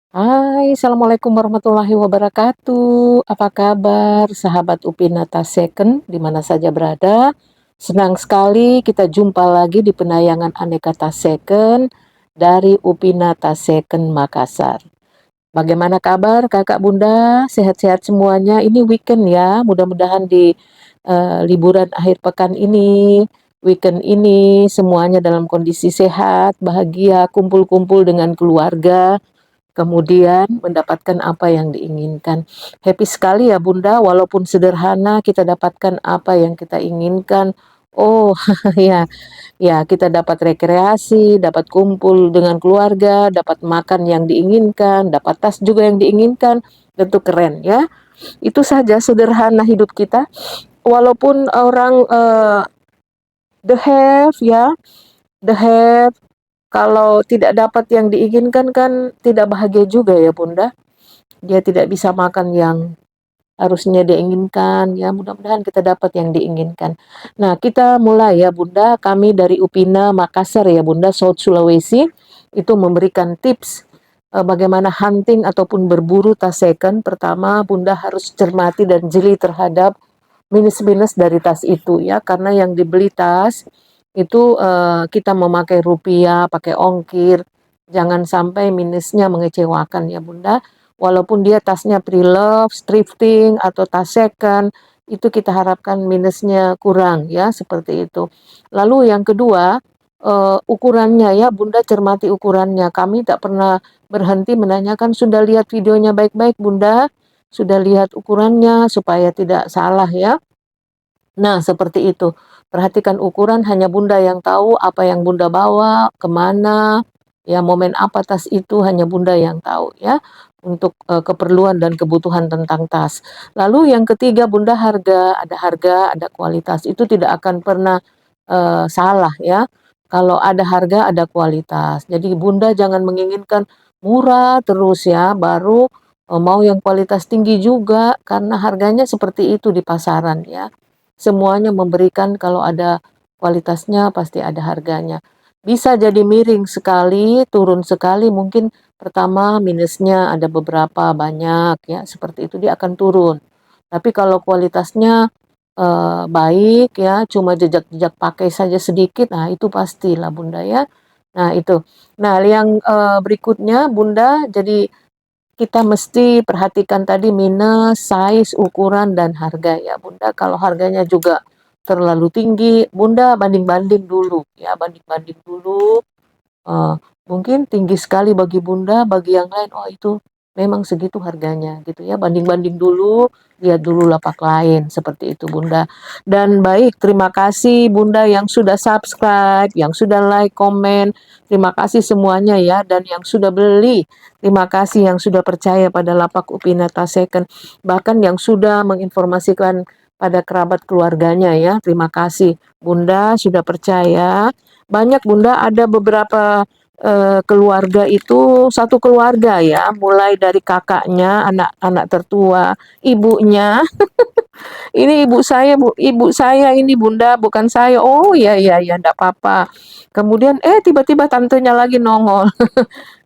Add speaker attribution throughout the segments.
Speaker 1: Hai, assalamualaikum warahmatullahi wabarakatuh. Apa kabar, sahabat Upinata Second, di mana saja berada? Senang sekali kita jumpa lagi di penayangan Aneka Tas Second dari Upinata Second Makassar. Bagaimana kabar kakak bunda? Sehat-sehat semuanya? Ini weekend ya, mudah-mudahan di liburan akhir pekan ini, weekend ini semuanya dalam kondisi sehat, bahagia, kumpul-kumpul dengan keluarga, kemudian mendapatkan apa yang diinginkan. Happy sekali ya Bunda, walaupun sederhana kita dapatkan apa yang kita inginkan. Oh, ya, ya kita dapat rekreasi, dapat kumpul dengan keluarga, dapat makan yang diinginkan, dapat tas juga yang diinginkan. Tentu keren ya. Itu saja sederhana hidup kita. Walaupun orang the have ya, the have kalau tidak dapat yang diinginkan kan tidak bahagia juga ya Bunda. Dia tidak bisa makan yang harusnya dia inginkan. Ya, mudah-mudahan kita dapat yang diinginkan. Nah, kita mulai ya Bunda. Kami dari Upina Makassar ya Bunda, South Sulawesi, itu memberikan tips bagaimana hunting ataupun berburu tas second. Pertama, Bunda harus cermati dan jeli terhadap minus-minus dari tas itu ya, karena yang dibeli tas itu kita memakai rupiah, pakai ongkir, jangan sampai minusnya mengecewakan ya Bunda. Walaupun dia tasnya pre-love, thrifting atau tas second, itu kita harapkan minusnya kurang ya, seperti itu. Lalu yang kedua, ukurannya ya Bunda, cermati ukurannya. Kami tak pernah berhenti menanyakan, sudah lihat videonya baik-baik Bunda, sudah lihat ukurannya supaya tidak salah ya. Nah, seperti itu. Perhatikan ukuran, hanya Bunda yang tahu apa yang Bunda bawa, kemana, ya momen apa tas itu hanya Bunda yang tahu ya, untuk keperluan dan kebutuhan tentang tas. Lalu yang ketiga Bunda, harga, ada kualitas. Itu tidak akan pernah salah ya. Kalau ada harga, ada kualitas. Jadi Bunda jangan menginginkan murah terus ya, baru mau yang kualitas tinggi juga, karena harganya seperti itu di pasaran ya. Semuanya memberikan, kalau ada kualitasnya pasti ada harganya. Bisa jadi miring sekali, turun sekali, mungkin pertama minusnya ada beberapa banyak ya, seperti itu dia akan turun. Tapi kalau kualitasnya baik ya, cuma jejak-jejak pakai saja sedikit, nah itu pastilah Bunda ya. Nah itu. Nah yang berikutnya Bunda, jadi kita mesti perhatikan tadi minus, size, ukuran, dan harga ya Bunda. Kalau harganya juga terlalu tinggi, Bunda banding-banding dulu ya, banding-banding dulu. Eh, Mungkin tinggi sekali bagi Bunda, bagi yang lain, oh itu memang segitu harganya gitu ya. Banding-banding dulu, lihat dulu lapak lain, seperti itu Bunda. Dan baik, terima kasih Bunda yang sudah subscribe, yang sudah like, komen. Terima kasih semuanya ya, dan yang sudah beli. Terima kasih yang sudah percaya pada lapak Upinata Second. Bahkan yang sudah menginformasikan pada kerabat keluarganya ya. Terima kasih Bunda sudah percaya. Banyak Bunda, ada beberapa keluarga itu satu keluarga ya, mulai dari kakaknya, anak-anak tertua, ibunya, ini ibu saya Bu, ibu saya ini Bunda, bukan saya. Oh iya iya iya, enggak apa-apa. Kemudian tiba-tiba tantenya lagi nongol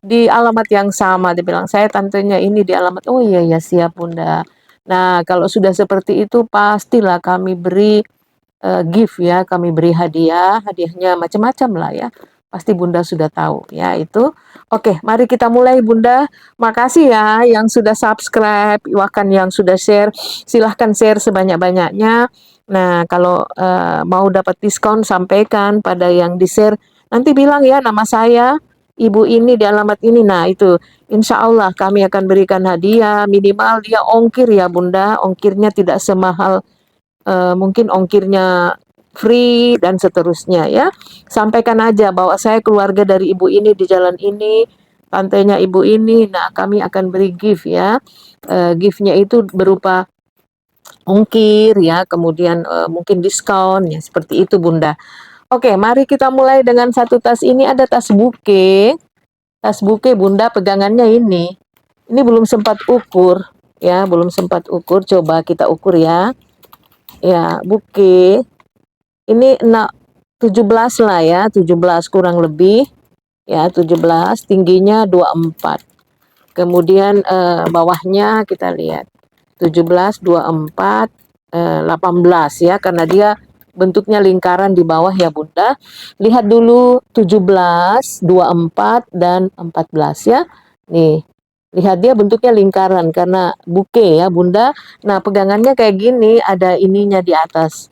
Speaker 1: di alamat yang sama, dia bilang, "Saya tantenya ini di alamat." Oh iya iya, siap Bunda. Nah, kalau sudah seperti itu pastilah kami beri gift ya, kami beri hadiah, hadiahnya macam-macam lah ya. Pasti Bunda sudah tahu ya itu. Oke, mari kita mulai Bunda. Makasih ya yang sudah subscribe, bahkan yang sudah share. Silahkan share sebanyak-banyaknya. Nah, kalau mau dapat diskon sampaikan pada yang di-share. Nanti bilang ya nama saya, ibu ini di alamat ini. Nah, itu insya Allah kami akan berikan hadiah. Minimal dia ongkir ya Bunda. Ongkirnya tidak semahal mungkin ongkirnya free dan seterusnya ya. Sampaikan aja bahwa saya keluarga dari ibu ini di jalan ini, tantenya ibu ini. Nah, kami akan beri gift ya. Giftnya itu berupa ongkir ya, kemudian mungkin diskon ya, seperti itu Bunda. Oke, mari kita mulai dengan satu tas ini, ada tas buke. Tas buke Bunda, pegangannya ini. Ini belum sempat ukur ya, belum sempat ukur. Coba kita ukur ya. Ya, buke ini 17 lah ya, 17 kurang lebih ya, 17, tingginya 24. Kemudian bawahnya kita lihat 17, 24, 18 ya, karena dia bentuknya lingkaran di bawah ya Bunda. Lihat dulu 17, 24 dan 14 ya. Nih, lihat dia bentuknya lingkaran karena buke ya Bunda. Nah, pegangannya kayak gini, ada ininya di atas.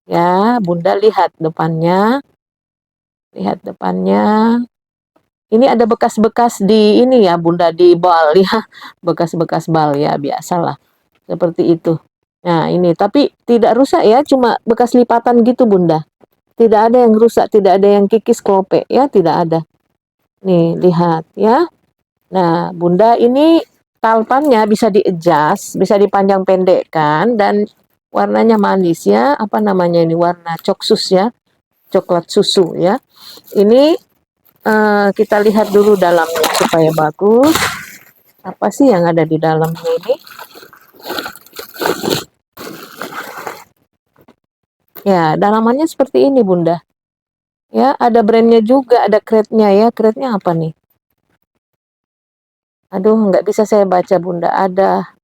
Speaker 1: Ya, Bunda lihat depannya. Lihat depannya. Ini ada bekas-bekas di ini ya Bunda, di bal ya. Bekas-bekas bal ya, biasalah. Seperti itu. Nah, ini tapi tidak rusak ya, cuma bekas lipatan gitu Bunda. Tidak ada yang rusak, tidak ada yang kikis klope ya, tidak ada. Nih, lihat ya. Nah, Bunda ini talpannya bisa di-adjust, bisa dipanjang pendekkan dan warnanya manis ya. Apa namanya ini? Warna coksus ya, coklat susu ya. Ini kita lihat dulu dalamnya supaya bagus. Apa sih yang ada di dalamnya ini? Ya, dalamannya seperti ini Bunda. Ya, ada brandnya juga, ada crate-nya ya. Crate-nya apa nih? Aduh, nggak bisa saya baca Bunda. Ada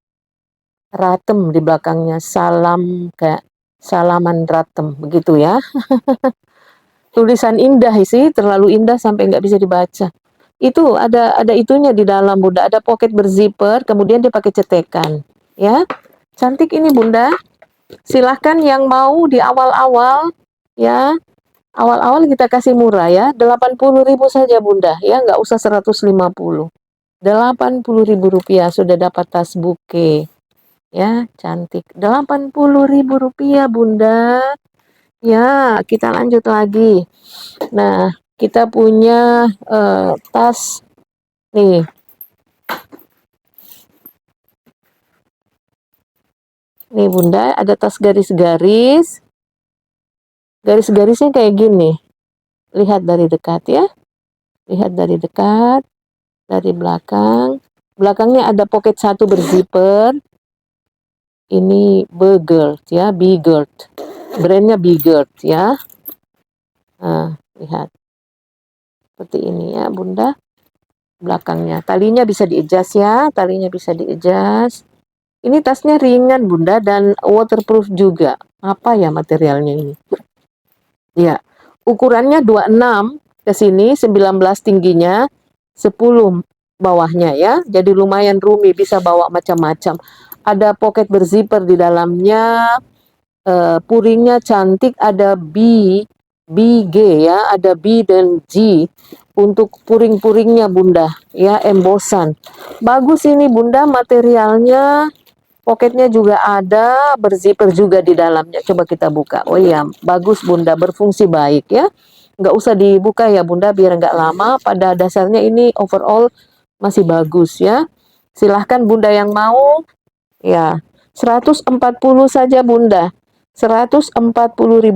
Speaker 1: Ratem di belakangnya. Salam, kayak salaman Ratem, begitu ya. Tulisan indah sih, terlalu indah sampai nggak bisa dibaca. Itu ada itunya di dalam Bunda. Ada pocket berzipper, kemudian dia pakai cetekan. Ya, cantik ini Bunda. Silahkan yang mau di awal-awal, ya. Awal-awal kita kasih murah ya, 80.000 saja Bunda, ya nggak usah 150. 80.000 rupiah sudah dapat tas buke, ya cantik. 80.000 rupiah Bunda. Ya, kita lanjut lagi. Nah, kita punya tas nih. Nih Bunda, ada tas garis-garis. Garis-garisnya kayak gini. Lihat dari dekat ya. Lihat dari dekat. Dari belakang. Belakangnya ada pocket satu berzipper. Ini Bigert ya, Bigert. Brandnya Bigert ya. Nah, lihat. Seperti ini ya, Bunda. Belakangnya. Talinya bisa di-adjust ya, talinya bisa di-adjust. Ini tasnya ringan, Bunda, dan waterproof juga. Apa ya materialnya ini? Ya, ukurannya 26 ke sini, 19 tingginya, 10 bawahnya ya. Jadi lumayan roomy, bisa bawa macam-macam. Ada pocket berzipper di dalamnya, puringnya cantik, ada B, G ya, ada B dan G untuk puring-puringnya Bunda, ya embosan. Bagus ini Bunda, materialnya, pocketnya juga ada, berzipper juga di dalamnya. Coba kita buka. Oh iya, bagus Bunda, berfungsi baik ya. Nggak usah dibuka ya Bunda, biar nggak lama. Pada dasarnya ini overall masih bagus ya. Silahkan Bunda yang mau, ya 140 saja Bunda. 140.000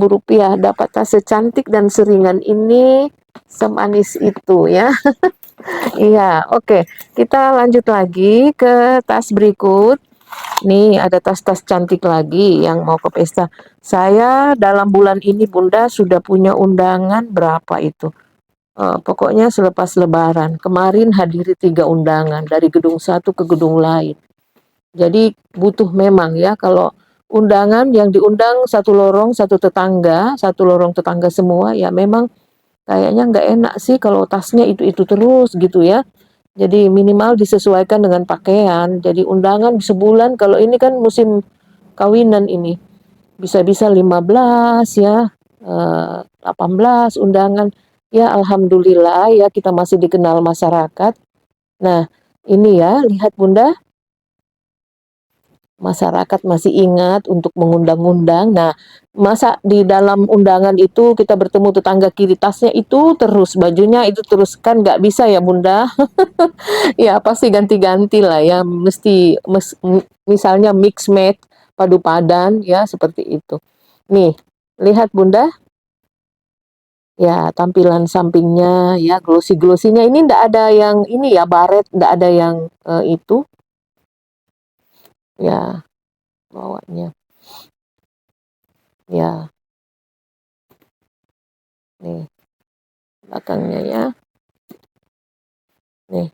Speaker 1: rupiah dapat tas secantik dan seringan ini, semanis itu ya. Iya, oke. Kita lanjut lagi ke tas berikut. Nih, ada tas-tas cantik lagi yang mau ke pesta. Saya dalam bulan ini Bunda sudah punya undangan berapa itu? Pokoknya selepas Lebaran. Kemarin hadiri 3 undangan dari gedung satu ke gedung lain. Jadi butuh memang ya, kalau undangan yang diundang satu lorong tetangga semua, ya memang kayaknya nggak enak sih kalau tasnya itu terus gitu ya. Jadi minimal disesuaikan dengan pakaian. Jadi undangan sebulan, kalau ini kan musim kawinan ini bisa-bisa 15 ya, 18 undangan. Ya alhamdulillah ya, kita masih dikenal masyarakat. Nah, ini ya, lihat Bunda, masyarakat masih ingat untuk mengundang-undang. Nah, masa di dalam undangan itu kita bertemu tetangga kiri, tasnya itu terus, bajunya itu terus, kan nggak bisa ya Bunda. Ya pasti ganti-ganti lah ya, mesti misalnya mix match, padu padan ya, seperti itu. Nih, lihat Bunda, ya tampilan sampingnya ya, glossy-glossinya ini ndak ada yang ini ya, baret, ndak ada yang itu ya bawahnya. Ya, nih belakangnya ya. Nih,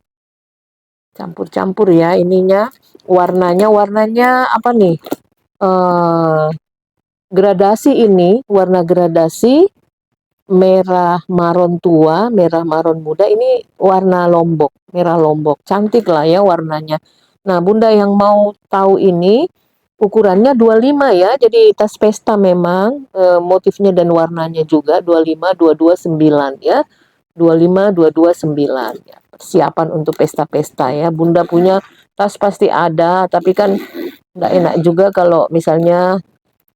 Speaker 1: campur-campur ya ininya, warnanya apa nih, eh gradasi ini, warna gradasi merah maron tua, merah maron muda, ini warna lombok, merah lombok. Cantik lah ya warnanya. Nah, Bunda yang mau tahu ini, ukurannya 25 ya, jadi tas pesta memang, motifnya dan warnanya juga 25, 229 ya. 25, 229 ya. Persiapan untuk pesta-pesta ya. Bunda punya tas pasti ada, tapi kan nggak enak juga kalau misalnya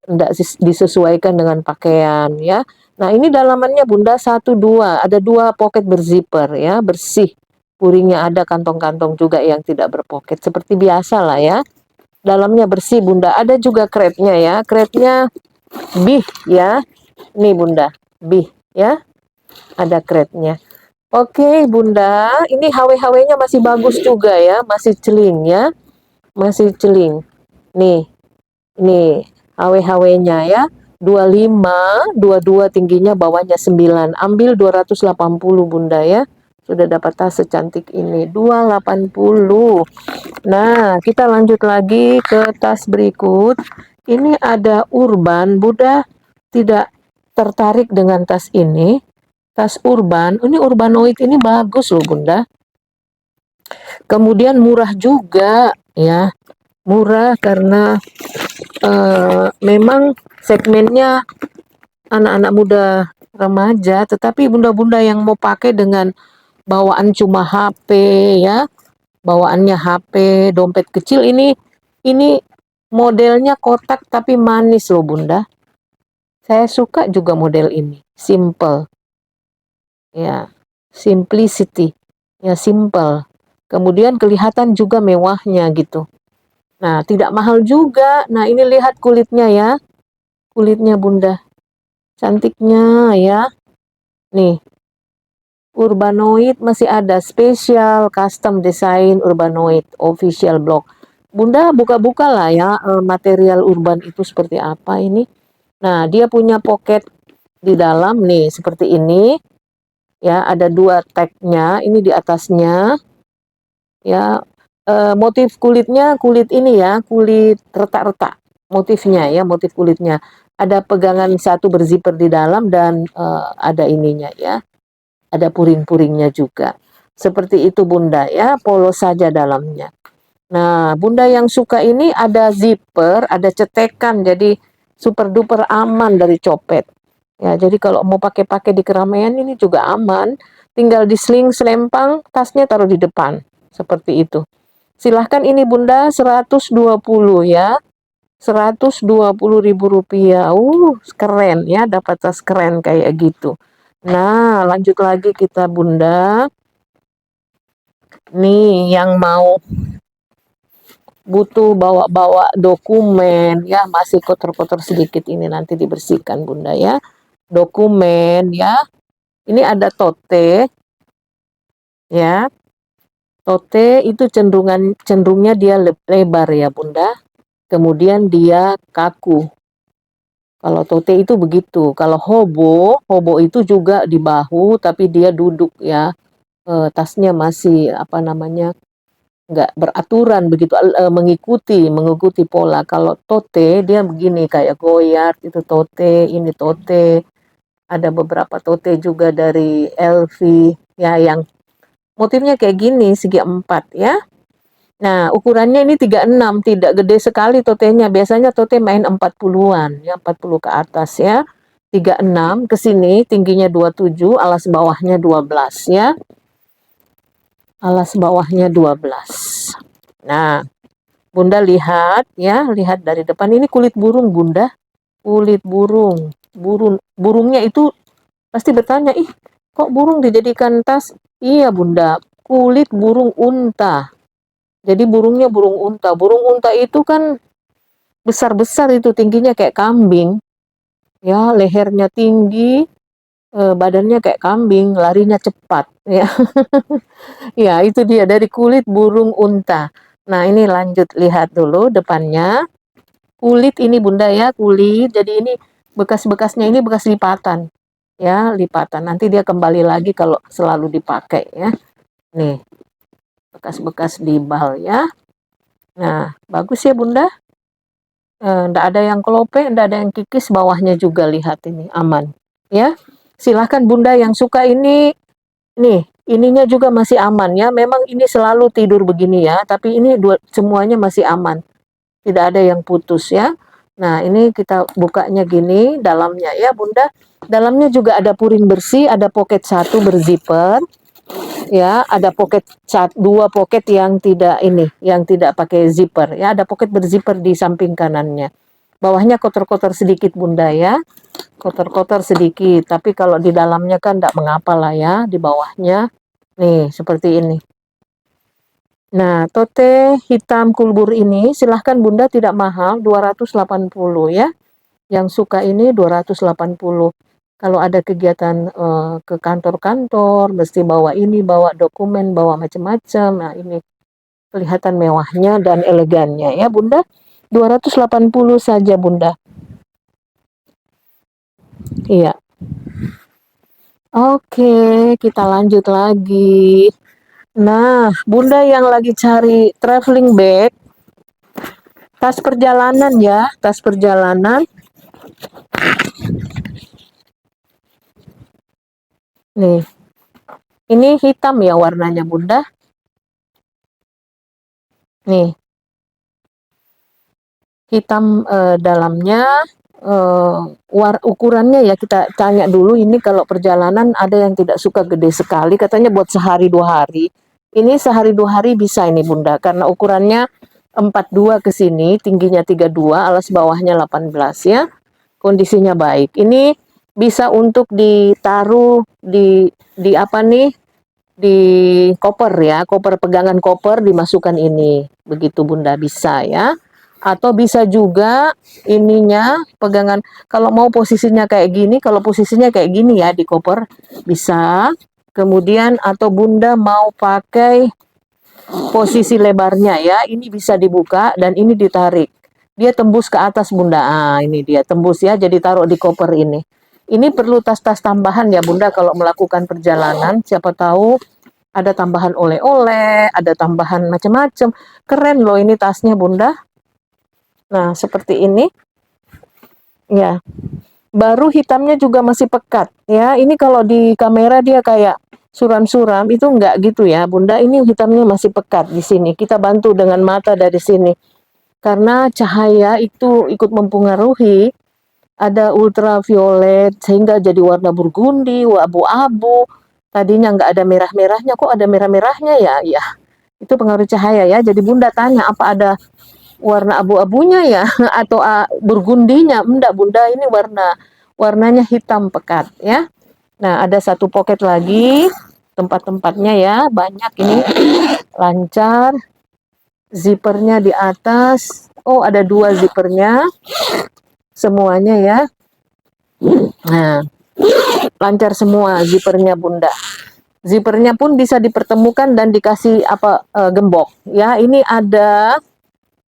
Speaker 1: tidak disesuaikan dengan pakaian ya. Nah, ini dalamannya Bunda satu dua, ada dua pocket berzipper ya, bersih. Puringnya ada, kantong-kantong juga yang tidak berpoket seperti biasa lah ya. Dalamnya bersih Bunda. Ada juga kretnya ya. Kretnya bih ya. Nih Bunda, bih ya. Ada kretnya. Oke Bunda, ini HW-HW-nya masih bagus juga ya, masih celing ya. Masih celing. Nih, ini HW-HW-nya ya. 25, 22 tingginya, bawahnya 9. Ambil 280 Bunda ya. Sudah dapat tas secantik ini. 280. Nah, kita lanjut lagi ke tas berikut. Ini ada Urban. Bunda tidak tertarik dengan tas ini. Tas Urban. Ini Urbanoid ini bagus loh Bunda. Kemudian murah juga ya. Murah karena memang segmennya anak-anak muda remaja, tetapi bunda-bunda yang mau pakai dengan bawaan cuma HP ya, bawaannya HP, dompet kecil, ini modelnya kotak tapi manis loh Bunda. Saya suka juga model ini, simple ya, simplicity ya, simple. Kemudian kelihatan juga mewahnya gitu. Nah, tidak mahal juga. Nah, ini lihat kulitnya ya. Kulitnya Bunda. Cantiknya ya. Nih, Urbanoid masih ada spesial custom design Urbanoid official blog. Bunda buka-buka lah ya material urban itu seperti apa ini. Nah, dia punya pocket di dalam nih seperti ini. Ya, ada dua tagnya, ini di atasnya. Ya, motif kulitnya kulit ini ya, kulit retak-retak. Motifnya ya, motif kulitnya. Ada pegangan satu berzipper di dalam dan ada ininya ya. Ada puring-puringnya juga. Seperti itu Bunda ya, polos saja dalamnya. Nah, Bunda yang suka ini ada zipper, ada cetekan, jadi super duper aman dari copet. Ya, jadi kalau mau pakai-pakai di keramaian ini juga aman. Tinggal di sling selempang, tasnya taruh di depan. Seperti itu. Silahkan ini Bunda 120 ya. 120.000 rupiah. Keren ya, dapat tas keren kayak gitu. Nah, lanjut lagi kita Bunda. Nih, yang mau butuh bawa-bawa dokumen ya, masih kotor-kotor sedikit, ini nanti dibersihkan Bunda ya. Dokumen ya. Ini ada tote ya. Tote itu cenderungnya dia lebar ya Bunda. Kemudian dia kaku. Kalau tote itu begitu. Kalau hobo itu juga di bahu tapi dia duduk ya. Tasnya masih apa namanya, nggak beraturan begitu, mengikuti pola. Kalau tote dia begini kayak goyard, itu tote, ini tote. Ada beberapa tote juga dari LV ya yang motifnya kayak gini segi 4 ya. Nah, ukurannya ini 36, tidak gede sekali totenya. Biasanya tote main 40-an ya, 40 ke atas ya. 36 ke sini tingginya 27, alas bawahnya 12 ya. Alas bawahnya 12. Nah, Bunda lihat ya, lihat dari depan, ini kulit burung Bunda. Kulit burung. Burungnya itu pasti bertanya, ih kok burung dijadikan tas? Iya Bunda, kulit burung unta. Jadi burungnya burung unta. Burung unta itu kan besar-besar, itu tingginya kayak kambing. Ya, lehernya tinggi, badannya kayak kambing, larinya cepat ya. Ya, itu dia dari kulit burung unta. Nah, ini lanjut lihat dulu depannya. Kulit ini Bunda ya, kulit. Jadi ini bekas-bekasnya ini bekas lipatan. Ya, lipatan. Nanti dia kembali lagi kalau selalu dipakai ya. Nih. bekas-bekas di bal ya. Nah, bagus ya Bunda. Nggak ada yang kelope, nggak ada yang kikis, bawahnya juga lihat ini aman. Ya, silahkan Bunda yang suka ini, nih ininya juga masih aman ya. Memang ini selalu tidur begini ya, tapi ini semuanya masih aman. Tidak ada yang putus ya. Nah, ini kita bukanya gini dalamnya ya Bunda. Dalamnya juga ada puring bersih, ada pocket satu berzipper. Ya, ada pocket dua pocket yang tidak ini, yang tidak pakai zipper. Ya, ada pocket berzipper di samping kanannya. Bawahnya kotor-kotor sedikit Bunda ya, kotor-kotor sedikit. Tapi kalau di dalamnya kan tidak mengapa lah ya, di bawahnya. Nih, seperti ini. Nah, tote hitam kulbur ini silahkan Bunda, tidak mahal, 280 ya. Yang suka ini 280. Kalau ada kegiatan ke kantor-kantor, mesti bawa ini, bawa dokumen, bawa macam-macam. Nah, ini kelihatan mewahnya dan elegannya ya, Bunda. 280 saja, Bunda. Iya. Oke, kita lanjut lagi. Nah, Bunda yang lagi cari traveling bag, tas perjalanan ya, tas perjalanan. Nih, ini hitam ya warnanya Bunda. Nih, hitam dalamnya, ukurannya ya kita tanya dulu. Ini kalau perjalanan ada yang tidak suka gede sekali, katanya buat sehari 2 hari. Ini sehari 2 hari bisa ini Bunda, karena ukurannya 42 ke sini, tingginya 32, alas bawahnya 18 ya. Kondisinya baik. Ini bisa untuk ditaruh di apa nih? Di koper ya, koper, pegangan koper dimasukkan ini. Begitu Bunda, bisa ya. Atau bisa juga ininya pegangan, kalau mau posisinya kayak gini, kalau posisinya kayak gini ya di koper bisa. Kemudian atau Bunda mau pakai posisi lebarnya ya, ini bisa dibuka dan ini ditarik. Dia tembus ke atas Bunda. Ah, ini dia tembus ya, jadi taruh di koper ini. Ini perlu tas-tas tambahan ya Bunda kalau melakukan perjalanan, siapa tahu ada tambahan oleh-oleh, ada tambahan macam-macam. Keren loh ini tasnya Bunda. Nah, seperti ini. Ya. Baru hitamnya juga masih pekat ya. Ini kalau di kamera dia kayak suram-suram, itu enggak gitu ya Bunda. Ini hitamnya masih pekat di sini. Kita bantu dengan mata dari sini. Karena cahaya itu ikut mempengaruhi, ada ultraviolet sehingga jadi warna burgundi, abu-abu. Tadinya nggak ada merah-merahnya, kok ada merah-merahnya ya? Ya, itu pengaruh cahaya ya. Jadi Bunda tanya apa ada warna abu-abunya ya atau burgundinya? Enggak Bunda, ini warnanya hitam pekat ya. Nah, ada satu pocket lagi, tempat-tempatnya ya, banyak ini, lancar. Zippernya di atas. Oh, ada 2 zippernya. Semuanya ya. Nah, lancar semua zippernya Bunda. Zippernya pun bisa dipertemukan dan dikasih gembok ya. Ini ada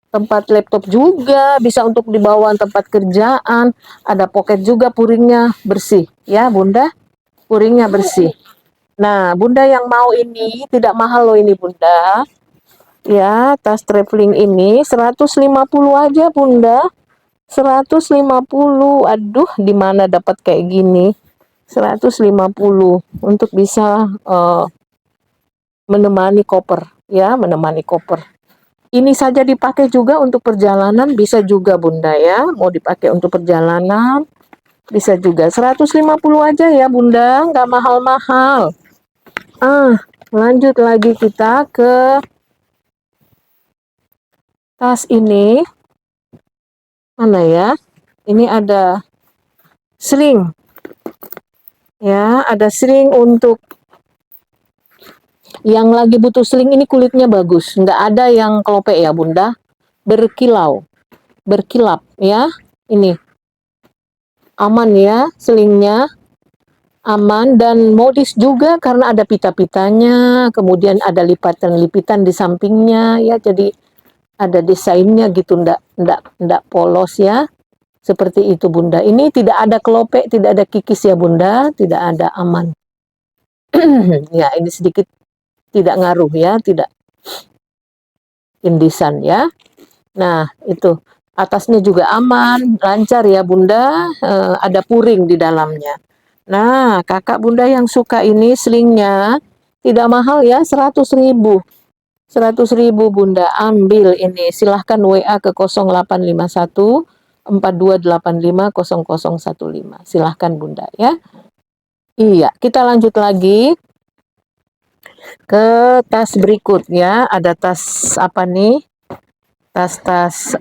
Speaker 1: tempat laptop juga, bisa untuk dibawa tempat kerjaan. Ada pocket juga, puringnya bersih ya Bunda. Puringnya bersih. Nah, Bunda yang mau ini tidak mahal loh ini Bunda. Ya, tas traveling ini 150 aja Bunda. 150. Aduh, di mana dapat kayak gini? 150 untuk bisa menemani koper ya, menemani koper. Ini saja dipakai juga untuk perjalanan, bisa juga Bunda ya. Mau dipakai untuk perjalanan, bisa juga. 150 aja ya Bunda, nggak mahal-mahal. Lanjut lagi kita ke tas ini. Mana ya? Ini ada sling. Ya, ada sling untuk yang lagi butuh sling. Ini kulitnya bagus, nggak ada yang kelope ya Bunda. Berkilau, berkilap ya. Ini aman ya, selingnya aman dan modis juga karena ada pita-pitanya, kemudian ada lipatan-lipatan di sampingnya ya, jadi ada desainnya gitu, ndak polos ya. Seperti itu Bunda. Ini tidak ada kelope, tidak ada kikis ya Bunda, tidak ada, aman. Ya, ini sedikit tidak ngaruh ya, tidak. Indisan ya. Nah, itu atasnya juga aman, lancar ya Bunda, ada puring di dalamnya. Nah, kakak Bunda yang suka ini slingnya tidak mahal ya, 100.000. 100.000 Bunda, ambil ini. Silahkan WA ke 0851 4285 0015. Silahkan Bunda ya. Iya, kita lanjut lagi ke tas berikut ya. Ada tas apa nih? Tas-tas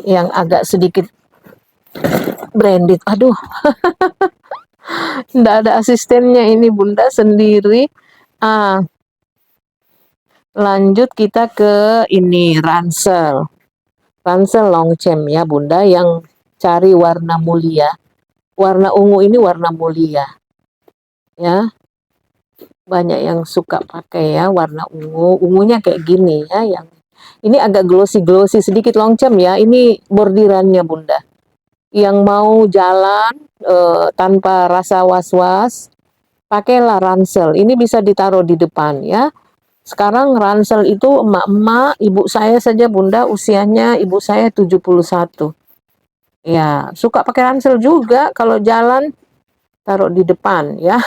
Speaker 1: yang agak sedikit branded. Aduh, enggak ada asistennya ini Bunda sendiri. Ah, lanjut kita ke ini ransel. Ransel Longchamp ya Bunda, yang cari warna mulia. Warna ungu ini warna mulia. Ya, banyak yang suka pakai ya warna ungu. Ungunya kayak gini ya, yang ini agak glossy-glossy sedikit Longchamp ya. Ini bordirannya Bunda. Yang mau jalan tanpa rasa was-was, pakailah ransel. Ini bisa ditaruh di depan ya. Sekarang ransel itu emak-emak, ibu saya saja Bunda, usianya ibu saya 71. Ya, suka pakai ransel juga kalau jalan, taruh di depan ya,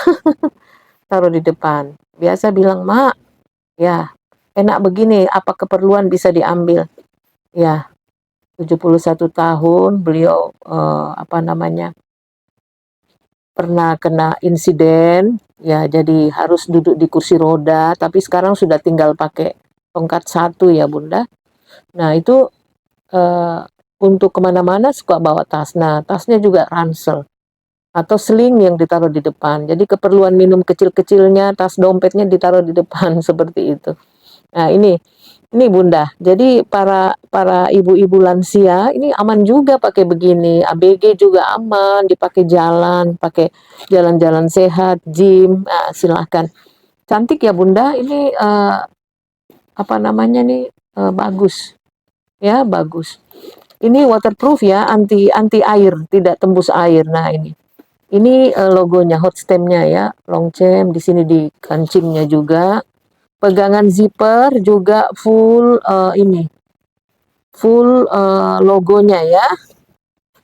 Speaker 1: taruh di depan. Biasa bilang, "Mak, ya, enak begini, apa keperluan bisa diambil." Ya, 71 tahun beliau apa namanya? Pernah kena insiden, ya jadi harus duduk di kursi roda, tapi sekarang sudah tinggal pakai tongkat satu ya Bunda. Nah itu untuk kemana-mana suka bawa tas. Nah tasnya juga ransel atau sling yang ditaruh di depan. Jadi keperluan minum kecil-kecilnya, tas dompetnya ditaruh di depan seperti itu. Nah ini Bunda, jadi para para ibu-ibu lansia ini aman juga pakai begini. ABG juga aman, dipakai jalan, pakai jalan-jalan sehat, gym. Nah, silahkan. Cantik ya Bunda, ini apa namanya nih, bagus ya, bagus. Ini waterproof ya, anti anti air, tidak tembus air. Nah ini logonya, hot stamp-nya ya, Longchamp. Di sini di kancingnya juga. Pegangan zipper juga full ini, full logonya ya,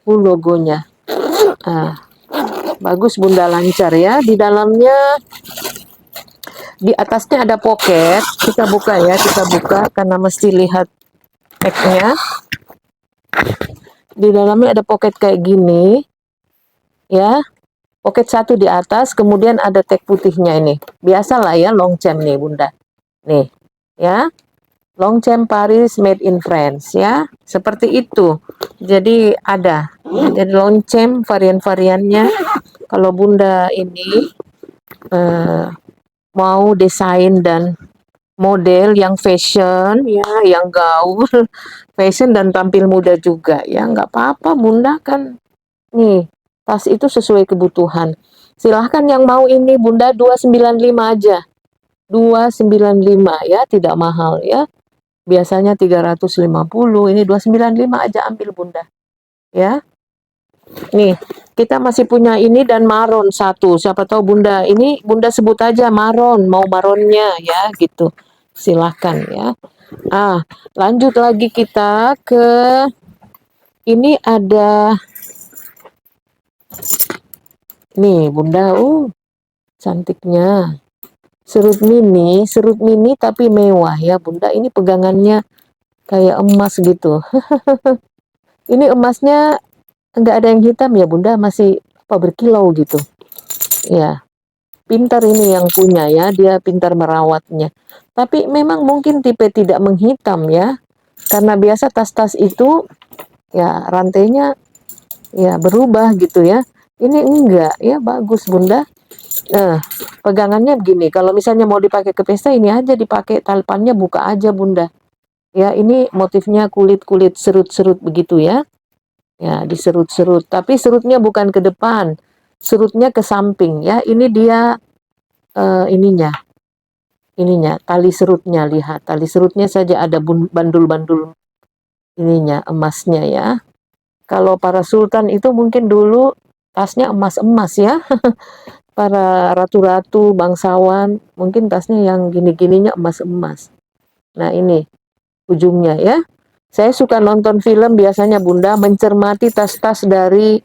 Speaker 1: full logonya. Ah, bagus Bunda, lancar ya. Di dalamnya, di atasnya ada pocket. Kita buka ya, kita buka karena mesti lihat tag-nya. Di dalamnya ada pocket kayak gini, ya. Pocket satu di atas, kemudian ada tag putihnya ini. Biasalah ya, Longchamp nih Bunda. Nih, ya. Longchamp Paris made in France ya. Seperti itu. Jadi ada. Jadi Longchamp varian-variannya. Kalau Bunda ini mau desain dan model yang fashion ya, yang gaul, fashion dan tampil muda juga ya, nggak apa-apa Bunda, kan nih tas itu sesuai kebutuhan. Silahkan yang mau ini Bunda 295 aja, 295 ya, tidak mahal ya, biasanya 350, ini 295 aja, ambil Bunda ya. Nih kita masih punya ini dan maron satu, siapa tahu Bunda ini, Bunda sebut aja maron, mau maronnya ya gitu, silahkan ya. Lanjut lagi kita ke ini, ada nih Bunda, cantiknya serut mini tapi mewah ya Bunda. Ini pegangannya kayak emas gitu. Ini emasnya enggak ada yang hitam ya Bunda, masih apa, berkilau gitu. Ya, pintar ini yang punya ya, dia pintar merawatnya. Tapi memang mungkin tipe tidak menghitam ya. Karena biasa tas-tas itu ya rantainya ya berubah gitu ya. Ini enggak ya, bagus Bunda. Nah, pegangannya begini, kalau misalnya mau dipakai ke pesta, ini aja dipakai, talipannya buka aja Bunda. Ya, ini motifnya kulit-kulit serut-serut begitu ya. Ya, diserut-serut, tapi serutnya bukan ke depan, serutnya ke samping ya. Ini dia ininya tali serutnya, lihat tali serutnya saja ada bandul-bandul ininya, emasnya ya. Kalau para sultan itu mungkin dulu tasnya emas-emas ya. para ratu-ratu, bangsawan, mungkin tasnya yang gini-gininya emas-emas. Nah ini ujungnya ya. Saya suka nonton film biasanya Bunda mencermati tas-tas dari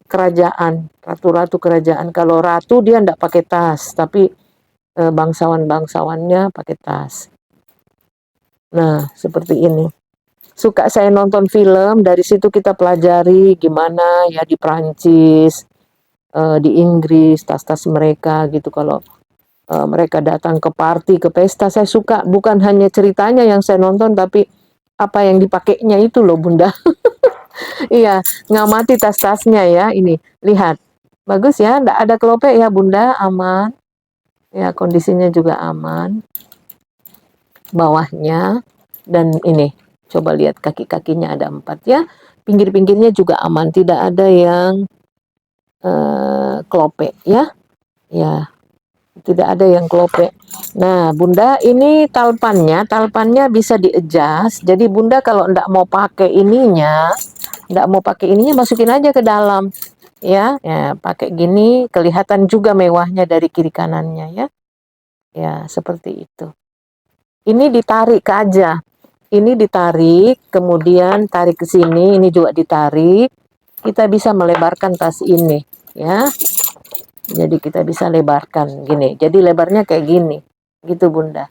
Speaker 1: kerajaan, ratu-ratu kerajaan. Kalau ratu dia enggak pakai tas, tapi bangsawan-bangsawannya pakai tas. Nah, seperti ini. Suka saya nonton film, dari situ kita pelajari gimana ya di Prancis, di Inggris, tas-tas mereka gitu. Kalau mereka datang ke party, ke pesta, saya suka bukan hanya ceritanya yang saya nonton, tapi apa yang dipakainya itu loh Bunda. Iya, ngamati tas-tasnya ya, ini, lihat. Bagus ya, enggak ada kelopek ya Bunda, aman. Ya, kondisinya juga aman. Bawahnya, dan ini, coba lihat kaki-kakinya ada 4 ya. Pinggir-pinggirnya juga aman, tidak ada yang kelopek ya. Ya, tidak ada yang kelopek. Nah, Bunda, ini talpannya bisa di-adjust. Jadi Bunda kalau enggak mau pakai ininya, masukin aja ke dalam. Ya, ya pakai gini kelihatan juga mewahnya dari kiri kanannya ya. Ya, seperti itu. Ini ditarik aja. Ini ditarik, kemudian tarik ke sini, ini juga ditarik. Kita bisa melebarkan tas ini, ya. Jadi kita bisa lebarkan gini. Jadi lebarnya kayak gini. Gitu, Bunda.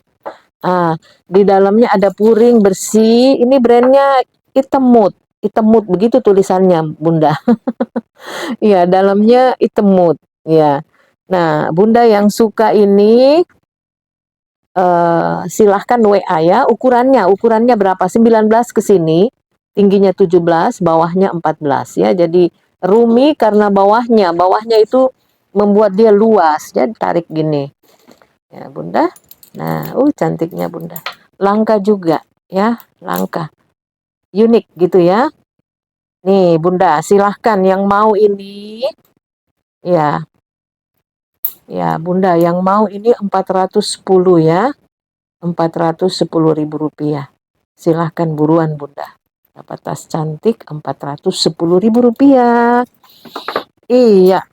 Speaker 1: Ah, di dalamnya ada puring bersih. Ini brandnya Itemut. Itemut begitu tulisannya, Bunda. Iya, dalamnya Itemut. Ya. Nah, Bunda yang suka ini silahkan WA ya. Ukurannya berapa? 19 ke sini, tingginya 17, bawahnya 14 ya. Jadi roomy karena bawahnya itu membuat dia luas. Jadi tarik gini. Ya, Bunda. Nah, cantiknya Bunda. Langka juga ya, langka. Unik gitu ya. Nih, Bunda, silahkan yang mau ini. Ya. Ya, Bunda, yang mau ini 410 ya. 410.000 rupiah. Silahkan buruan Bunda. Dapat tas cantik 410.000 rupiah. Iya.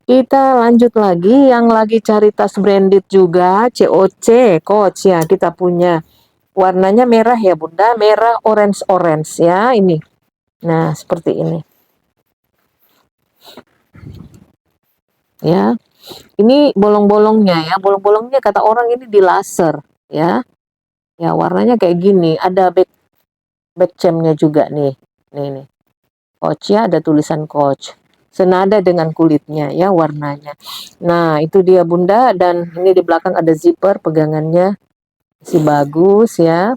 Speaker 1: Kita lanjut lagi, yang lagi cari tas branded juga, COC, Coach ya, kita punya. Warnanya merah ya Bunda, merah orange ya, ini. Nah, seperti ini. Ya. Ini bolong-bolongnya ya, bolong-bolongnya kata orang ini di laser ya. Ya, warnanya kayak gini, ada back chainnya juga nih. Nih. Coach ya, ada tulisan Coach. Senada dengan kulitnya ya warnanya. Nah, itu dia Bunda, dan ini di belakang ada zipper, pegangannya masih bagus ya.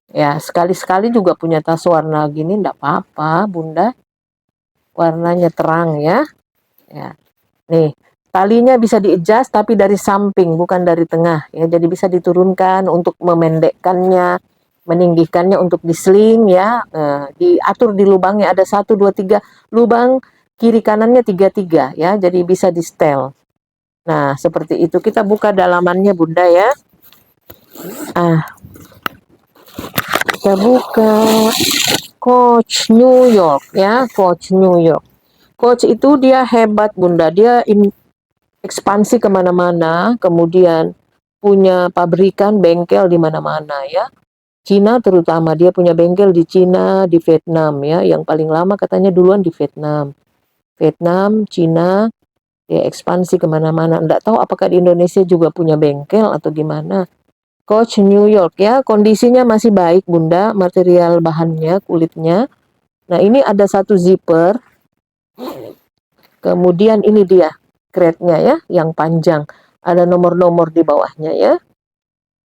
Speaker 1: Ya, sekali-sekali juga punya tas warna gini enggak apa-apa, Bunda. Warnanya terang ya. Ya. Nih, talinya bisa di-adjust tapi dari samping bukan dari tengah ya. Jadi bisa diturunkan untuk memendekkannya, meninggikannya untuk disling ya. Diatur di lubangnya ada 1 2 3 lubang, kiri kanannya 3 ya. Jadi bisa di setel. Nah, seperti itu. Kita buka dalamannya Bunda ya. Kita buka Coach New York ya, Coach New York. Coach itu dia hebat Bunda. Dia ekspansi kemana-mana, kemudian punya pabrikan, bengkel di mana-mana ya. Cina terutama, dia punya bengkel di Cina, di Vietnam ya. Yang paling lama katanya duluan di Vietnam. Vietnam, Cina, dia ekspansi kemana-mana. Enggak tahu apakah di Indonesia juga punya bengkel atau gimana. Coach New York ya, kondisinya masih baik Bunda, material bahannya, kulitnya. Nah, ini ada 1 zipper. Kemudian ini dia crate-nya ya, yang panjang. Ada nomor-nomor di bawahnya ya.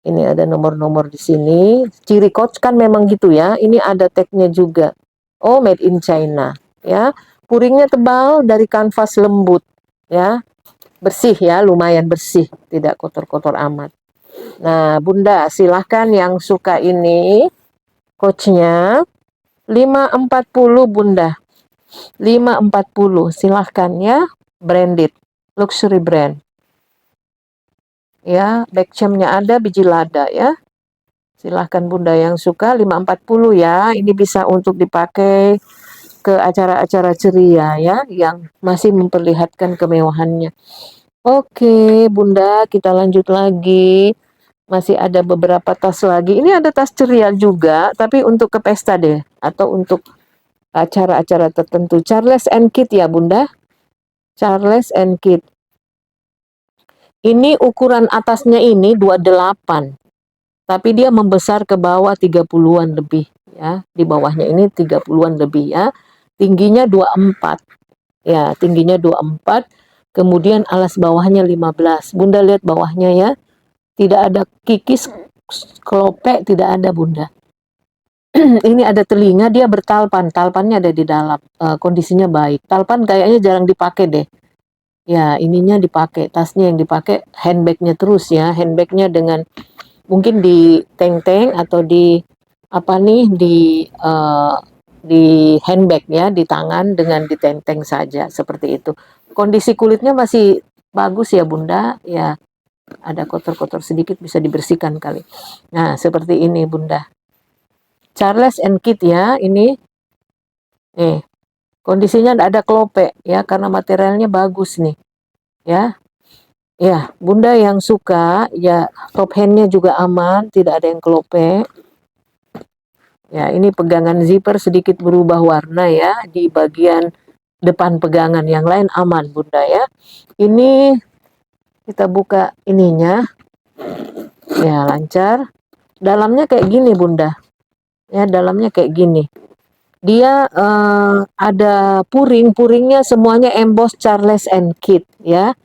Speaker 1: Ini ada nomor-nomor di sini. Ciri Coach kan memang gitu ya. Ini ada tag-nya juga. Oh, made in China ya. Puringnya tebal, dari kanvas lembut ya. Bersih ya, lumayan bersih, tidak kotor-kotor amat. Nah, Bunda, silahkan yang suka ini Coach-nya 540 Bunda. 540, silahkan ya. Branded, luxury brand. Ya, back chain-nya ada, biji lada ya. Silahkan Bunda yang suka 540 ya. Ini bisa untuk dipakai ke acara-acara ceria ya, yang masih memperlihatkan kemewahannya. Oke, Bunda, kita lanjut lagi. Masih ada beberapa tas lagi. Ini ada tas ceria juga, tapi untuk ke pesta deh, atau untuk acara-acara tertentu. Charles and Kit ya, Bunda. Charles and Kit. Ini ukuran atasnya ini 28, tapi dia membesar ke bawah 30-an lebih ya. Di bawahnya ini 30-an lebih ya. Tingginya 24. Ya, tingginya 24. Kemudian alas bawahnya 15. Bunda lihat bawahnya ya. Tidak ada kikis, kelope, tidak ada, Bunda. Ini ada telinga, dia bertalpan. Talpannya ada di dalam. Kondisinya baik. Talpan kayaknya jarang dipakai deh. Ya, ininya dipakai. Tasnya yang dipakai, handbagnya terus ya. Handbagnya dengan mungkin di teng-teng atau di apa nih di handbag ya, di tangan dengan di teng-teng saja seperti itu. Kondisi kulitnya masih bagus ya, Bunda. Ya, ada kotor-kotor sedikit bisa dibersihkan kali. Nah, seperti ini, Bunda. Charles and Kit ya, ini kondisinya tidak ada kelope ya, karena materialnya bagus nih ya. Ya, Bunda yang suka ya, top handnya juga aman, tidak ada yang kelope ya. Ini pegangan zipper sedikit berubah warna ya, di bagian depan pegangan, yang lain aman, Bunda ya. Ini kita buka ininya ya, lancar. Dalamnya kayak gini, Bunda ya, dalamnya kayak gini. Dia ada puringnya semuanya emboss Charles and Kit ya.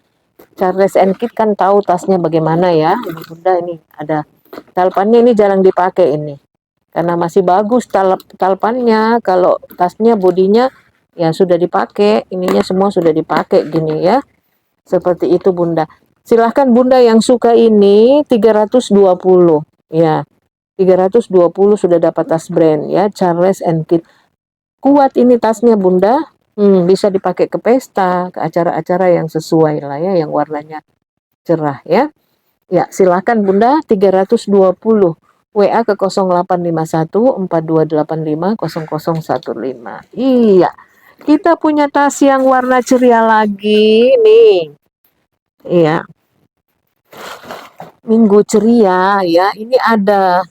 Speaker 1: Charles and Kit kan tahu tasnya bagaimana ya. Ini Bunda, ini ada talpannya, ini jarang dipakai ini. Karena masih bagus talpannya. Kalau tasnya bodinya ya sudah dipakai, ininya semua sudah dipakai gini ya. Seperti itu, Bunda. Silahkan Bunda yang suka ini 320 ya. 320 sudah dapat tas brand ya, Charles and Kit. Kuat ini tasnya, Bunda. Bisa dipakai ke pesta, ke acara-acara yang sesuai lah ya, yang warnanya cerah ya. Ya, silakan Bunda, 320. WA ke 0851 4285 0015. Iya. Kita punya tas yang warna ceria lagi nih. Iya. Minggu ceria ya. Ini ada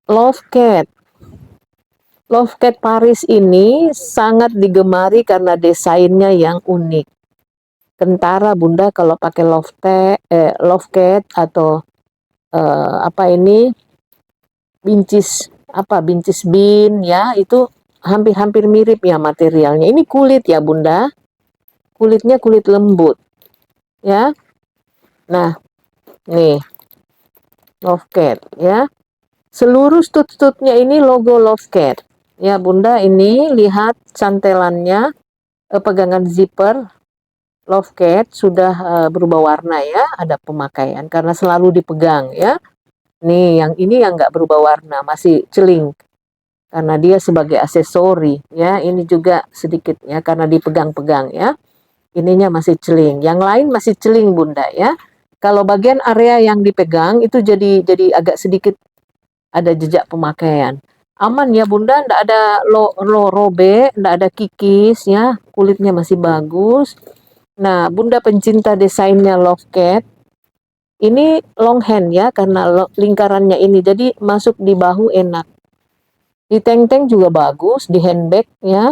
Speaker 1: Love Cat. Love Cat Paris ini sangat digemari karena desainnya yang unik. Kentara, Bunda, kalau pakai Love Cat atau apa ini bincis bean ya, itu hampir-hampir mirip ya materialnya. Ini kulit ya, Bunda. Kulitnya kulit lembut ya. Nah, nih Love Cat ya. Seluruh stud-studnya ini logo Love Cat. Ya, Bunda, ini lihat cantelannya, pegangan zipper Love Cat sudah berubah warna ya, ada pemakaian karena selalu dipegang ya. Nih, yang ini yang nggak berubah warna, masih celing karena dia sebagai aksesori ya. Ini juga sedikit ya karena dipegang-pegang ya. Ininya masih celing, yang lain masih celing, Bunda ya. Kalau bagian area yang dipegang itu jadi agak sedikit ada jejak pemakaian. Aman ya, Bunda, ndak ada robe, ndak ada kikis ya, kulitnya masih bagus. Nah, Bunda pencinta desainnya Love Cat, ini long hand ya, karena lingkarannya ini, jadi masuk di bahu enak. Di teng-teng juga bagus, di handbag ya,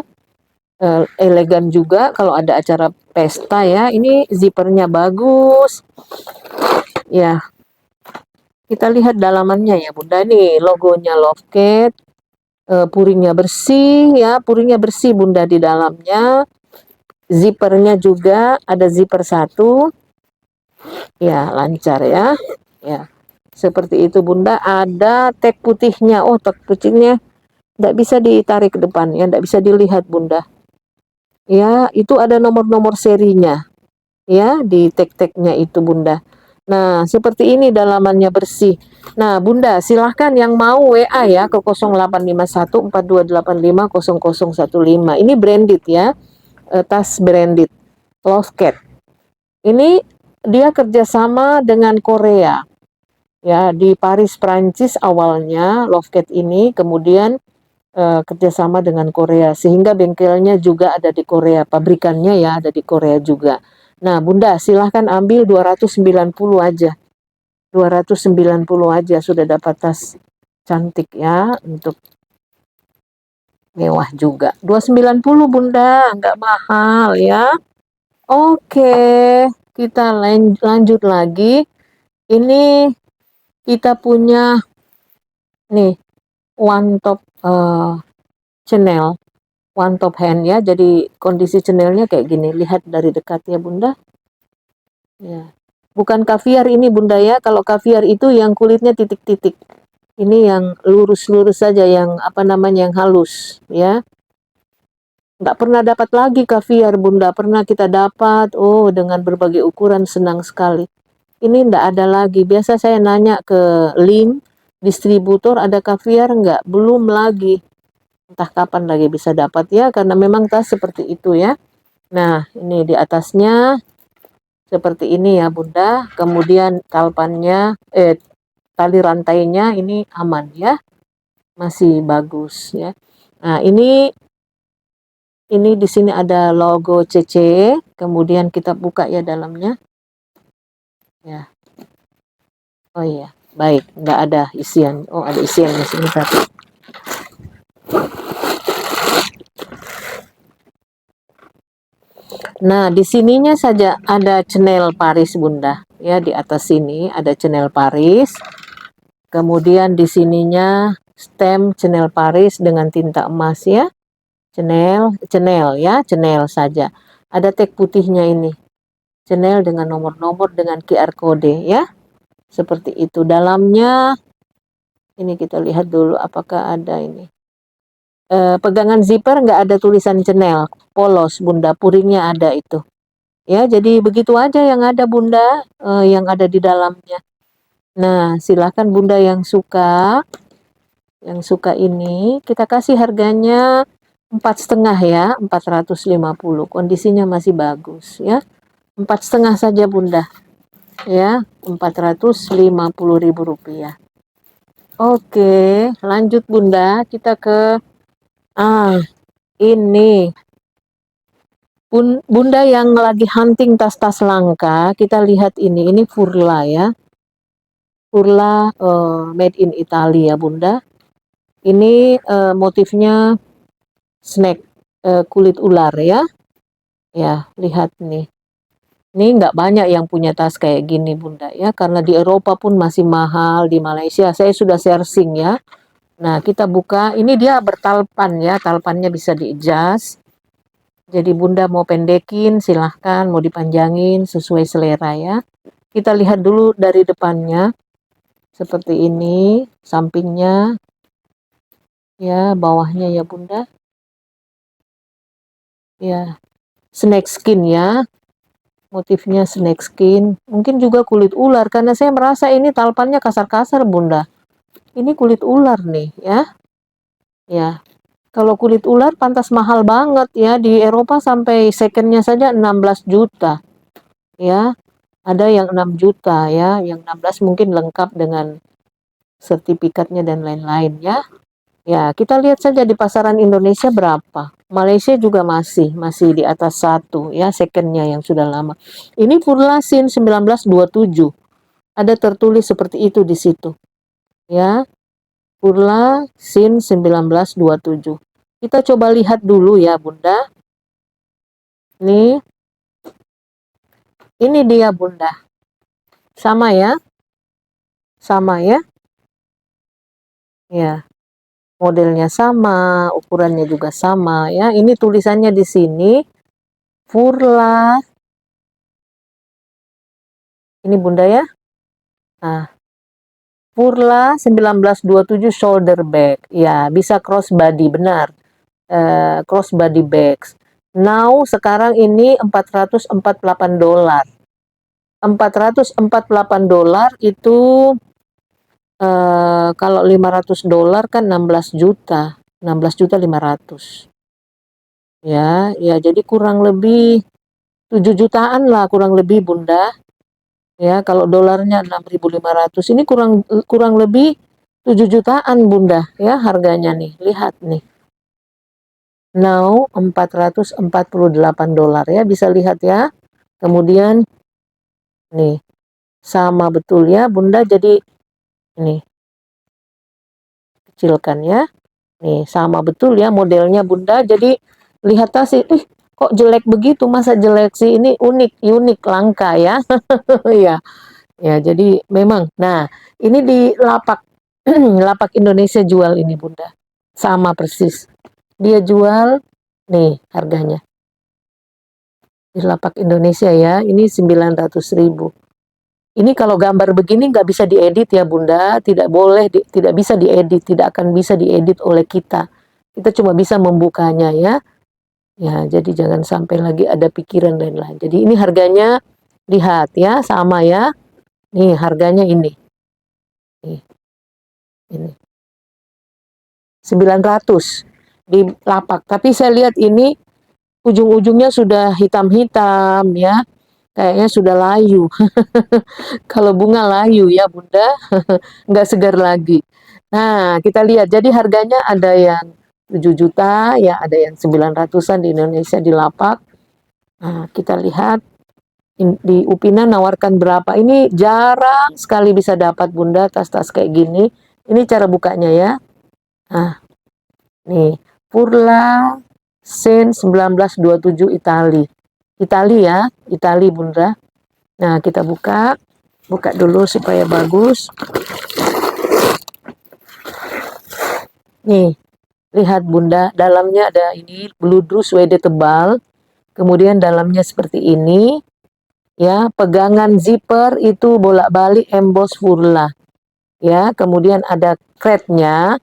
Speaker 1: elegan juga kalau ada acara pesta ya. Ini zippernya bagus. Ya, kita lihat dalamannya ya, Bunda. Nih, logonya Love Cat. Puringnya bersih ya, puringnya bersih, Bunda, di dalamnya. Zippernya juga ada zipper 1 ya, lancar ya. Ya, seperti itu, Bunda. Ada tag putihnya. Oh, tag putihnya tidak bisa ditarik ke depan ya, tidak bisa dilihat, Bunda ya. Itu ada nomor-nomor serinya ya di tag-tagnya itu, Bunda. Nah, seperti ini dalamannya bersih. Nah, Bunda, silahkan yang mau WA ya ke 0851 4285 0015. Ini branded ya, tas branded Love Cat. Ini dia kerjasama dengan Korea ya, di Paris, Prancis awalnya Love Cat ini, kemudian kerjasama dengan Korea, sehingga bengkelnya juga ada di Korea, pabrikannya ya ada di Korea juga. Nah, Bunda silahkan ambil 290 aja. 290 aja sudah dapat tas cantik ya, untuk mewah juga. 290 Bunda, nggak mahal ya. Oke, kita lanjut lagi. Ini kita punya nih one top Chanel, one top hand ya. Jadi kondisi Chanelnya kayak gini. Lihat dari dekat ya Bunda. Ya. Bukan kaviar ini Bunda ya. Kalau kaviar itu yang kulitnya titik-titik. Ini yang lurus-lurus saja, yang apa namanya, yang halus ya. Nggak pernah dapat lagi kaviar Bunda. Pernah kita dapat. Oh, dengan berbagai ukuran, senang sekali. Ini nggak ada lagi. Biasa saya nanya ke link distributor, ada kaviar nggak? Belum lagi. Entah kapan lagi bisa dapat ya, karena memang tas seperti itu ya. Nah, ini di atasnya seperti ini ya Bunda. Kemudian tali rantainya ini aman ya. Masih bagus ya. Nah, ini di sini ada logo CC, kemudian kita buka ya dalamnya. Ya. Oh iya, baik, nggak ada isian. Oh, ada isian di sini satu. Nah, di sininya saja ada Chanel Paris Bunda. Ya, di atas sini ada Chanel Paris. Kemudian di sininya stem Chanel Paris dengan tinta emas ya. Chanel ya, Chanel saja. Ada tag putihnya ini. Chanel dengan nomor-nomor dengan QR kode ya. Seperti itu. Dalamnya ini kita lihat dulu apakah ada ini. Pegangan zipper nggak ada tulisan Chanel. Polos Bunda, puringnya ada itu. Ya, jadi begitu aja yang ada Bunda, yang ada di dalamnya. Nah, silakan Bunda yang suka ini, kita kasih harganya 4,5 ya, 450. Kondisinya masih bagus ya. 4,5 saja Bunda. Ya, 450.000 rupiah. Oke, lanjut Bunda, kita ke ini. Bunda yang lagi hunting tas-tas langka, kita lihat ini Furla ya. Furla made in Italy ya Bunda. Ini motifnya snake, kulit ular ya. Ya, lihat nih. Ini nggak banyak yang punya tas kayak gini Bunda ya, karena di Eropa pun masih mahal, di Malaysia saya sudah searching ya. Nah, kita buka, ini dia bertalpan ya, talpannya bisa di-adjust. Jadi Bunda mau pendekin silahkan, mau dipanjangin sesuai selera ya. Kita lihat dulu dari depannya. Seperti ini, sampingnya. Ya, bawahnya ya Bunda. Ya, snake skin ya. Motifnya snake skin. Mungkin juga kulit ular, karena saya merasa ini talpannya kasar-kasar Bunda. Ini kulit ular nih ya. Ya, kalau kulit ular pantas mahal banget ya. Di Eropa sampai secondnya saja 16 juta. Ya, ada yang 6 juta ya. Yang 16 mungkin lengkap dengan sertifikatnya dan lain-lain ya. Ya, kita lihat saja di pasaran Indonesia berapa. Malaysia juga masih di atas 1 ya, secondnya yang sudah lama. Ini Furlasin 1927. Ada tertulis seperti itu di situ. Ya, Furlasin 1927. Kita coba lihat dulu ya, Bunda. Ini dia Bunda. Sama ya? Sama ya? Ya. Modelnya sama, ukurannya juga sama ya. Ini tulisannya di sini Furla. Ini Bunda ya. Nah, Furla 1927 shoulder bag. Ya, bisa crossbody benar. Crossbody bags. Now sekarang ini $448. $448 itu kalau $500 kan 16 juta. 16 juta 500. Ya, ya jadi kurang lebih 7 jutaan lah kurang lebih Bunda. Ya, kalau dolarnya 6.500. Ini kurang lebih 7 jutaan Bunda ya harganya nih. Lihat nih. Now $448 ya, bisa lihat ya. Kemudian nih sama betul ya Bunda, jadi nih kecilkan ya. Nih sama betul ya modelnya Bunda. Jadi lihat tas sih, kok jelek begitu, masa jelek sih, ini unik langka ya. Ya, ya jadi memang. Nah, ini di lapak lapak Indonesia jual ini Bunda. Sama persis. Dia jual nih harganya. Di lapak Indonesia ya, ini 900.000. Ini kalau gambar begini nggak bisa diedit ya Bunda, tidak boleh, tidak bisa diedit, tidak akan bisa diedit oleh kita. Kita cuma bisa membukanya ya. Ya, jadi jangan sampai lagi ada pikiran lain-lain. Jadi ini harganya, lihat ya, sama ya. Nih harganya ini. Nih, ini. 900 di lapak. Tapi saya lihat ini ujung-ujungnya sudah hitam-hitam ya. Kayaknya sudah layu. Kalau bunga layu ya Bunda, nggak segar lagi. Nah, kita lihat. Jadi harganya ada yang 7 juta, ya ada yang 900-an di Indonesia di lapak. Nah, kita lihat di Upina nawarkan berapa. Ini jarang sekali bisa dapat Bunda tas-tas kayak gini. Ini cara bukanya ya. Nah, nih, Furla Sen 1927 Itali. Itali ya, Itali Bunda. Nah, kita buka dulu supaya bagus. Nih, lihat Bunda, dalamnya ada ini bludru suede tebal. Kemudian dalamnya seperti ini. Ya, pegangan zipper itu bolak-balik emboss Furla. Ya, kemudian ada kretnya.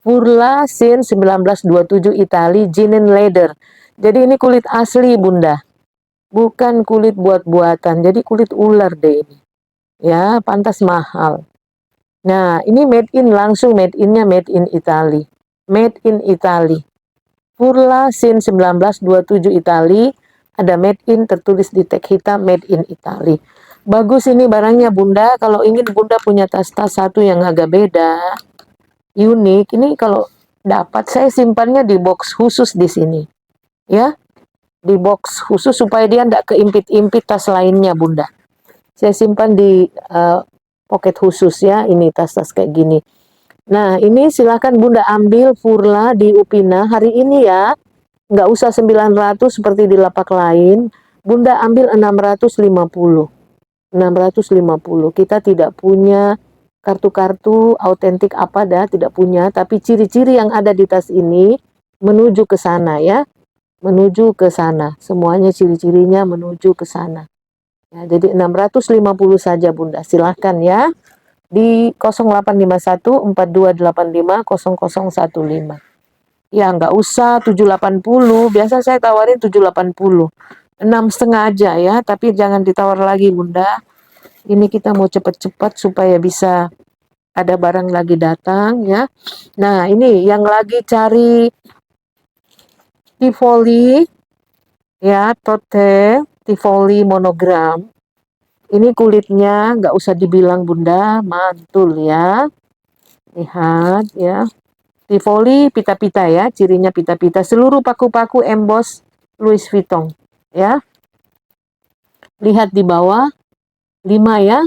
Speaker 1: Furla Sin 1927 Itali Linen Leather. Jadi ini kulit asli Bunda. Bukan kulit buat-buatan. Jadi kulit ular deh ini. Ya, pantas mahal. Nah, ini made in, langsung made in-nya made in Italy. Made in Italy. Furla Sin 1927 Italy, ada made in tertulis di tag hitam made in Italy. Bagus ini barangnya Bunda. Kalau ingin Bunda punya tas-tas satu yang agak beda, unik, ini kalau dapat saya simpannya di box khusus di sini. Ya, di box khusus supaya dia tidak keimpit-impit tas lainnya Bunda. Saya simpan di pocket khusus ya, ini tas-tas kayak gini. Nah, ini silakan Bunda ambil Furla di Upina hari ini ya. Nggak usah 900 seperti di lapak lain. Bunda ambil 650. 650. Kita tidak punya kartu-kartu autentik apa dah, tidak punya. Tapi ciri-ciri yang ada di tas ini menuju ke sana ya. Menuju ke sana. Semuanya ciri-cirinya menuju ke sana. Ya, jadi 650 saja Bunda. Silahkan ya. Di 0851 4285 0015. Ya nggak usah 780. Biasa saya tawarin 780. 6,5 aja ya. Tapi jangan ditawar lagi Bunda. Ini kita mau cepat-cepat supaya bisa ada barang lagi datang ya. Nah ini yang lagi cari Tivoli ya, tote Tivoli monogram. Ini kulitnya nggak usah dibilang Bunda, mantul ya. Lihat ya. Tivoli pita-pita ya, cirinya pita-pita. Seluruh paku-paku emboss Louis Vuitton ya. Lihat di bawah, 5 ya,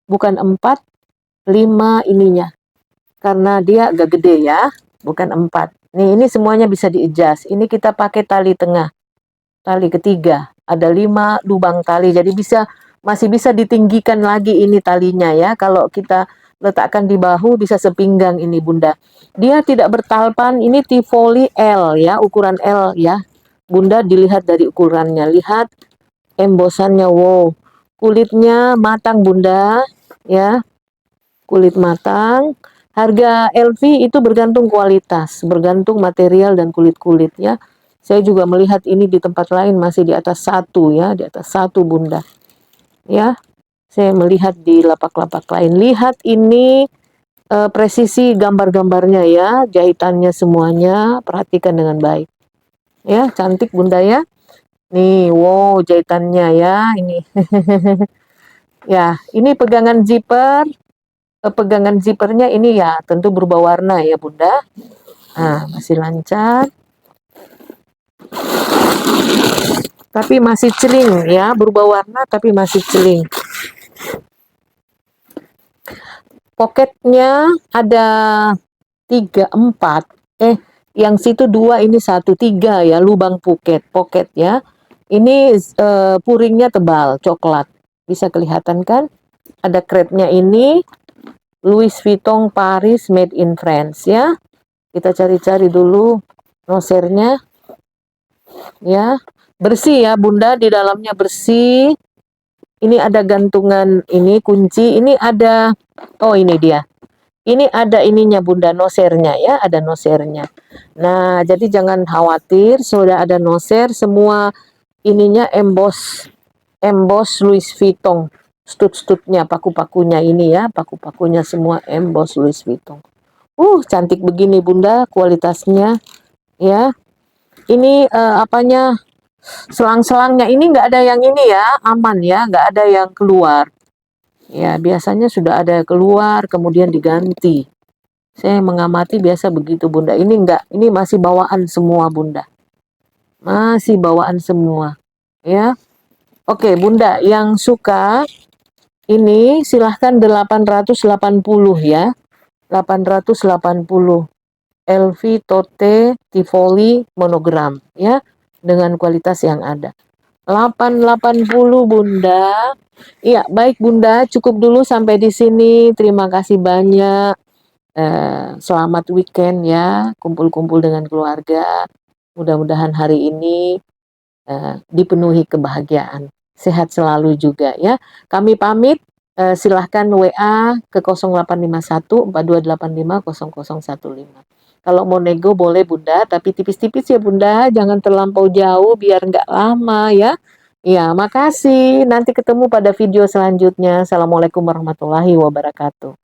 Speaker 1: bukan 4, 5 ininya. Karena dia agak gede ya, bukan 4. Nih, ini semuanya bisa di-adjust. Ini kita pakai tali tengah, tali ketiga. Ada 5 lubang tali, jadi masih bisa ditinggikan lagi ini talinya ya. Kalau kita letakkan di bahu bisa sepinggang ini Bunda. Dia tidak bertalpan, ini Tivoli L ya, ukuran L ya. Bunda dilihat dari ukurannya, lihat embosannya, wow. Kulitnya matang Bunda ya. Kulit matang. Harga LV itu bergantung kualitas, bergantung material dan kulit-kulit ya. Saya juga melihat ini di tempat lain masih di atas 1 ya, di atas 1 Bunda. Ya, saya melihat di lapak-lapak lain. Lihat ini presisi gambar-gambarnya ya, jahitannya semuanya, perhatikan dengan baik. Ya, cantik Bunda ya. Nih, wow, jahitannya ya, ini. Ya, ini pegangan zipper. pegangan zippernya ini ya tentu berubah warna ya Bunda. Nah, masih lancar. Tapi masih celing ya, berubah warna tapi masih celing. Poketnya ada 3, 4. Yang situ 2, ini 1, 3 ya, lubang poket ya. Ini puringnya tebal, coklat. Bisa kelihatan kan? Ada kretnya ini, Louis Vuitton Paris Made in France ya. Kita cari-cari dulu nosernya. Ya, bersih ya Bunda, di dalamnya bersih. Ini ada gantungan ini kunci, ini ada, oh ini dia. Ini ada ininya Bunda, nosernya ya, ada nosernya. Nah, jadi jangan khawatir, sudah ada noser, semua ininya emboss Louis Vuitton. Stud-studnya, paku-pakunya ini ya, paku-pakunya semua emboss Louis Vuitton. Cantik begini Bunda, kualitasnya ya. Ini apanya? Selang-selangnya ini nggak ada yang ini ya, aman ya, nggak ada yang keluar. Ya, biasanya sudah ada keluar, kemudian diganti. Saya mengamati biasa begitu Bunda. Ini enggak, ini masih bawaan semua Bunda. Masih bawaan semua. Ya. Oke Bunda, yang suka ini silahkan 880 ya. 880. LV Tote Tivoli monogram ya. Dengan kualitas yang ada. 880 Bunda. Iya, baik Bunda, cukup dulu sampai di sini. Terima kasih banyak. Selamat weekend ya, kumpul-kumpul dengan keluarga. Mudah-mudahan hari ini dipenuhi kebahagiaan. Sehat selalu juga ya. Kami pamit. Silahkan WA ke 0851 4285 0015. Kalau mau nego boleh Bunda, tapi tipis-tipis ya Bunda, jangan terlampau jauh biar nggak lama ya. Ya, makasih. Nanti ketemu pada video selanjutnya. Assalamualaikum warahmatullahi wabarakatuh.